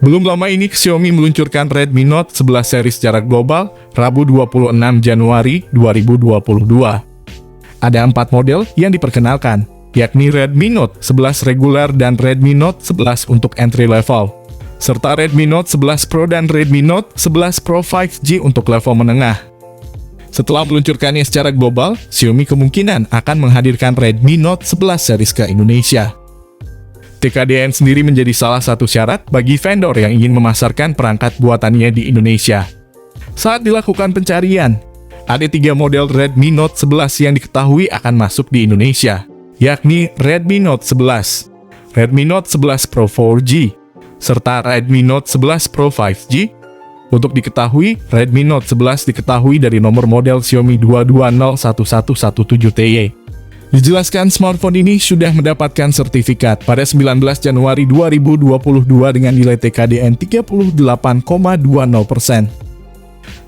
Belum lama ini Xiaomi meluncurkan Redmi Note 11 seri secara global, Rabu 26 Januari 2022. Ada 4 model yang diperkenalkan, yakni Redmi Note 11 reguler dan Redmi Note 11 untuk entry level, serta Redmi Note 11 Pro dan Redmi Note 11 Pro 5G untuk level menengah. Setelah meluncurkannya secara global, Xiaomi kemungkinan akan menghadirkan Redmi Note 11 series ke Indonesia. TKDN sendiri menjadi salah satu syarat bagi vendor yang ingin memasarkan perangkat buatannya di Indonesia. Saat dilakukan pencarian, ada 3 model Redmi Note 11 yang diketahui akan masuk di Indonesia, yakni Redmi Note 11, Redmi Note 11 Pro 4G, serta Redmi Note 11 Pro 5G. Untuk diketahui, Redmi Note 11 diketahui dari nomor model Xiaomi 2201117TY. Dijelaskan smartphone ini sudah mendapatkan sertifikat pada 19 Januari 2022 dengan nilai TKDN 38,20%.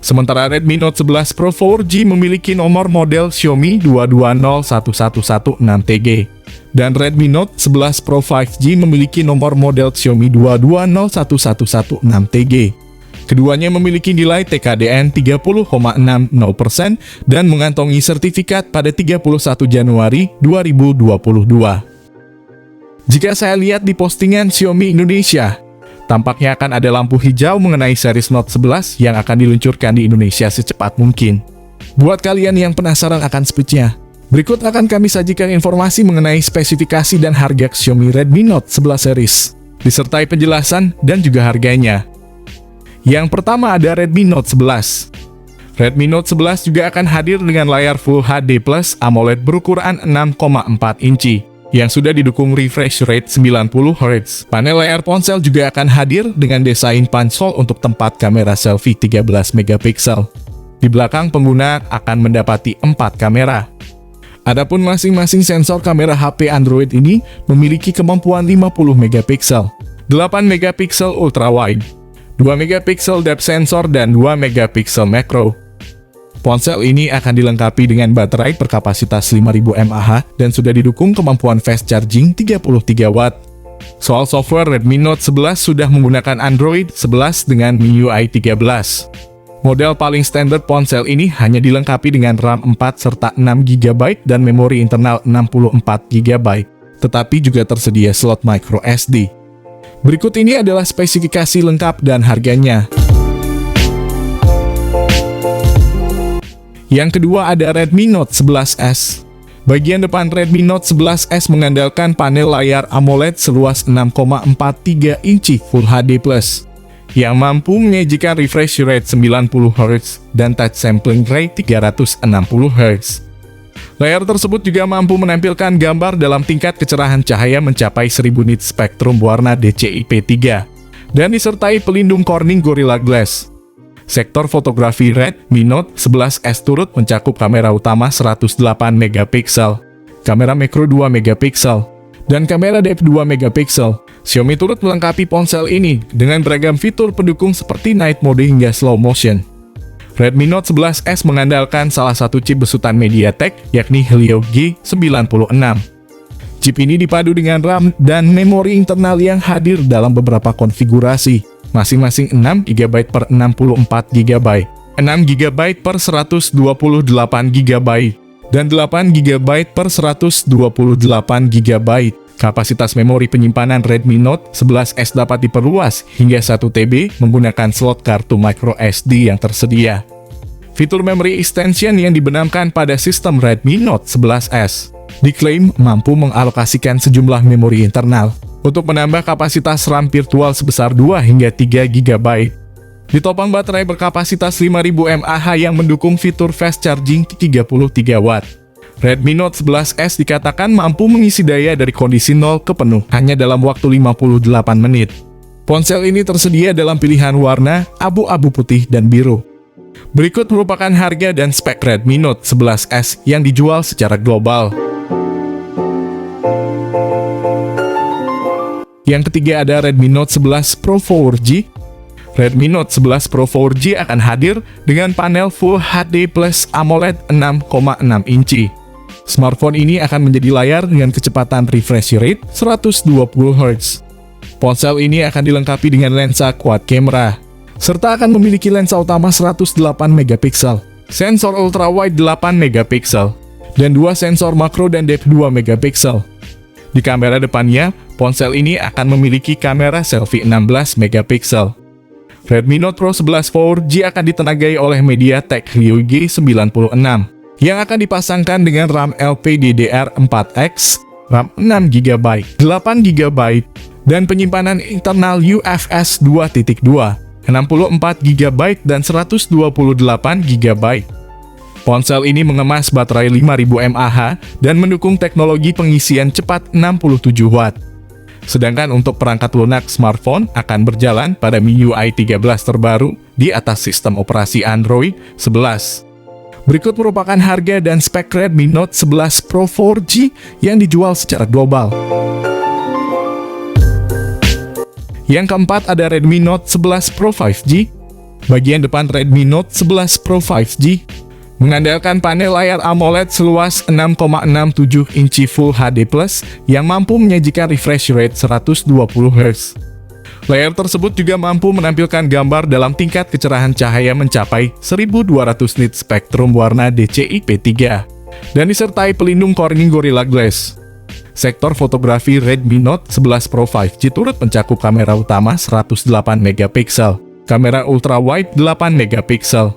Sementara Redmi Note 11 Pro 4G memiliki nomor model Xiaomi 2201116TG. Dan Redmi Note 11 Pro 5G memiliki nomor model Xiaomi 2201116TG. Keduanya memiliki nilai TKDN 30,60% dan mengantongi sertifikat pada 31 Januari 2022. Jika saya lihat di postingan Xiaomi Indonesia, tampaknya akan ada lampu hijau mengenai series Note 11 yang akan diluncurkan di Indonesia secepat mungkin. Buat kalian yang penasaran akan speknya, berikut akan kami sajikan informasi mengenai spesifikasi dan harga Xiaomi Redmi Note 11 series, disertai penjelasan dan juga harganya. Yang pertama ada Redmi Note 11. Redmi Note 11 juga akan hadir dengan layar Full HD Plus AMOLED berukuran 6,4 inci, yang sudah didukung refresh rate 90Hz. Panel layar ponsel juga akan hadir dengan desain pansol untuk tempat kamera selfie 13 megapiksel. Di belakang pengguna akan mendapati 4 kamera. Adapun masing-masing sensor kamera HP Android ini memiliki kemampuan 50 megapiksel, 8 megapiksel ultrawide, 2 megapiksel depth sensor, dan 2 megapiksel macro. Ponsel ini akan dilengkapi dengan baterai berkapasitas 5000 mAh dan sudah didukung kemampuan fast charging 33 watt. Soal software, Redmi Note 11 sudah menggunakan Android 11 dengan MIUI 13. Model paling standar ponsel ini hanya dilengkapi dengan RAM 4 serta 6 GB dan memori internal 64 GB, tetapi juga tersedia slot micro SD. Berikut ini adalah spesifikasi lengkap dan harganya. Yang kedua ada Redmi Note 11S. Bagian depan Redmi Note 11S mengandalkan panel layar AMOLED seluas 6,43 inci Full HD+, yang mampu menyajikan refresh rate 90Hz dan touch sampling rate 360Hz. Layar tersebut juga mampu menampilkan gambar dalam tingkat kecerahan cahaya mencapai 1000 nit spektrum warna DCI-P3 dan disertai pelindung Corning Gorilla Glass. Sektor fotografi Redmi Note 11S turut mencakup kamera utama 108 megapiksel, kamera makro 2 megapiksel, dan kamera depth 2 megapiksel. Xiaomi turut melengkapi ponsel ini dengan beragam fitur pendukung seperti night mode hingga slow motion. Redmi Note 11S mengandalkan salah satu chip besutan MediaTek, yakni Helio G96. Chip ini dipadu dengan RAM dan memori internal yang hadir dalam beberapa konfigurasi, masing-masing 6GB per 64GB, 6GB per 128GB, dan 8GB per 128GB. Kapasitas memori penyimpanan Redmi Note 11S dapat diperluas hingga 1TB menggunakan slot kartu micro SD yang tersedia. Fitur memory extension yang dibenamkan pada sistem Redmi Note 11S diklaim mampu mengalokasikan sejumlah memori internal untuk menambah kapasitas RAM virtual sebesar 2 hingga 3GB. Ditopang baterai berkapasitas 5000 mAh yang mendukung fitur fast charging 33 watt. Redmi Note 11S dikatakan mampu mengisi daya dari kondisi 0 ke penuh hanya dalam waktu 58 menit. Ponsel ini tersedia dalam pilihan warna abu-abu putih dan biru. Berikut merupakan harga dan spek Redmi Note 11S yang dijual secara global. Yang ketiga ada Redmi Note 11 Pro 4G. Redmi Note 11 Pro 4G akan hadir dengan panel Full HD Plus AMOLED 6,6 inci. Smartphone ini akan menjadi layar dengan kecepatan refresh rate 120Hz. Ponsel ini akan dilengkapi dengan lensa quad camera, serta akan memiliki lensa utama 108 megapiksel, sensor ultrawide 8 megapiksel, dan dua sensor makro dan depth 2 megapiksel. Di kamera depannya, ponsel ini akan memiliki kamera selfie 16 megapiksel. Redmi Note Pro 11 4G akan ditenagai oleh MediaTek Helio G96 yang akan dipasangkan dengan RAM LPDDR4X, RAM 6GB, 8GB, dan penyimpanan internal UFS 2.2, 64GB dan 128GB. Ponsel ini mengemas baterai 5000 mAh dan mendukung teknologi pengisian cepat 67 Watt. Sedangkan untuk perangkat lunak smartphone akan berjalan pada MIUI 13 terbaru di atas sistem operasi Android 11. Berikut merupakan harga dan spek Redmi Note 11 Pro 4G yang dijual secara global. Yang keempat ada Redmi Note 11 Pro 5G. Bagian depan Redmi Note 11 Pro 5G mengandalkan panel layar AMOLED seluas 6,67 inci Full HD+ yang mampu menyajikan refresh rate 120 Hz. Layar tersebut juga mampu menampilkan gambar dalam tingkat kecerahan cahaya mencapai 1200 nit spektrum warna DCI-P3 dan disertai pelindung Corning Gorilla Glass. Sektor fotografi Redmi Note 11 Pro 5G turut mencakup kamera utama 108 megapiksel, kamera ultrawide 8 megapiksel,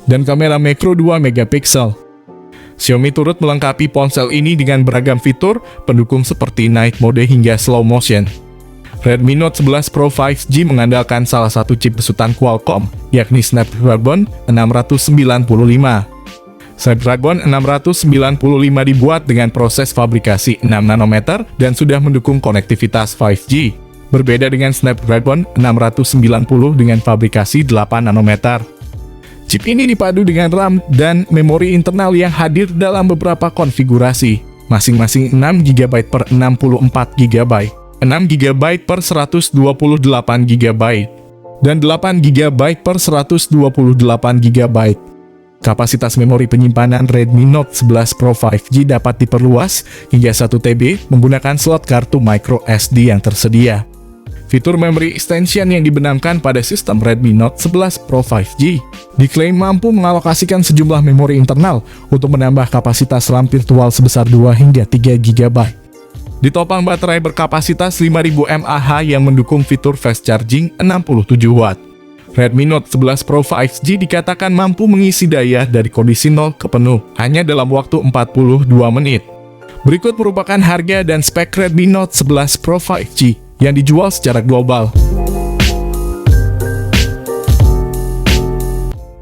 dan kamera makro 2 megapiksel. Xiaomi turut melengkapi ponsel ini dengan beragam fitur pendukung seperti night mode hingga slow motion. Redmi Note 11 Pro 5G mengandalkan salah satu chip besutan Qualcomm, yakni Snapdragon 695. Snapdragon 695 dibuat dengan proses fabrikasi 6 nanometer dan sudah mendukung konektivitas 5G. Berbeda dengan Snapdragon 690 dengan fabrikasi 8 nanometer. Chip ini dipadu dengan RAM dan memori internal yang hadir dalam beberapa konfigurasi, masing-masing 6GB per 64GB, 6GB per 128GB, dan 8GB per 128GB. Kapasitas memori penyimpanan Redmi Note 11 Pro 5G dapat diperluas hingga 1TB menggunakan slot kartu microSD yang tersedia. Fitur memory extension yang dibenamkan pada sistem Redmi Note 11 Pro 5G diklaim mampu mengalokasikan sejumlah memori internal untuk menambah kapasitas RAM virtual sebesar 2 hingga 3GB. Ditopang baterai berkapasitas 5000 mAh yang mendukung fitur fast charging 67 Watt. Redmi Note 11 Pro 5G dikatakan mampu mengisi daya dari kondisi 0 ke penuh hanya dalam waktu 42 menit. Berikut merupakan harga dan spek Redmi Note 11 Pro 5G yang dijual secara global.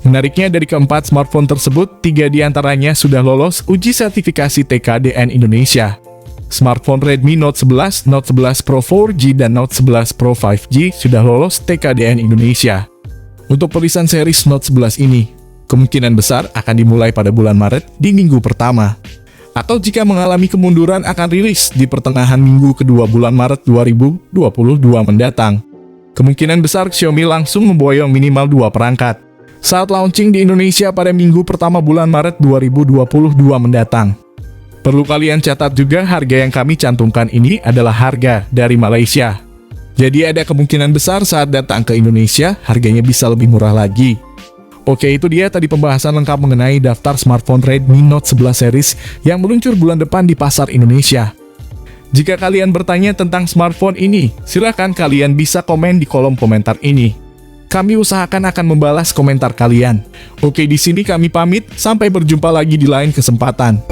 Menariknya, dari keempat smartphone tersebut, 3 diantaranya sudah lolos uji sertifikasi TKDN Indonesia. Smartphone Redmi Note 11, Note 11 Pro 4G, dan Note 11 Pro 5G sudah lolos TKDN Indonesia. Untuk perilisan series Note 11 ini, kemungkinan besar akan dimulai pada bulan Maret di minggu pertama. Atau jika mengalami kemunduran akan rilis di pertengahan minggu kedua bulan Maret 2022 mendatang. Kemungkinan besar Xiaomi langsung memboyong minimal 2 perangkat saat launching di Indonesia pada minggu pertama bulan Maret 2022 mendatang. Perlu kalian catat juga, harga yang kami cantumkan ini adalah harga dari Malaysia. Jadi ada kemungkinan besar saat datang ke Indonesia, harganya bisa lebih murah lagi. Oke, itu dia tadi pembahasan lengkap mengenai daftar smartphone Redmi Note 11 series yang meluncur bulan depan di pasar Indonesia. Jika kalian bertanya tentang smartphone ini, silahkan kalian bisa komen di kolom komentar ini. Kami usahakan akan membalas komentar kalian. Oke, di sini kami pamit, sampai berjumpa lagi di lain kesempatan.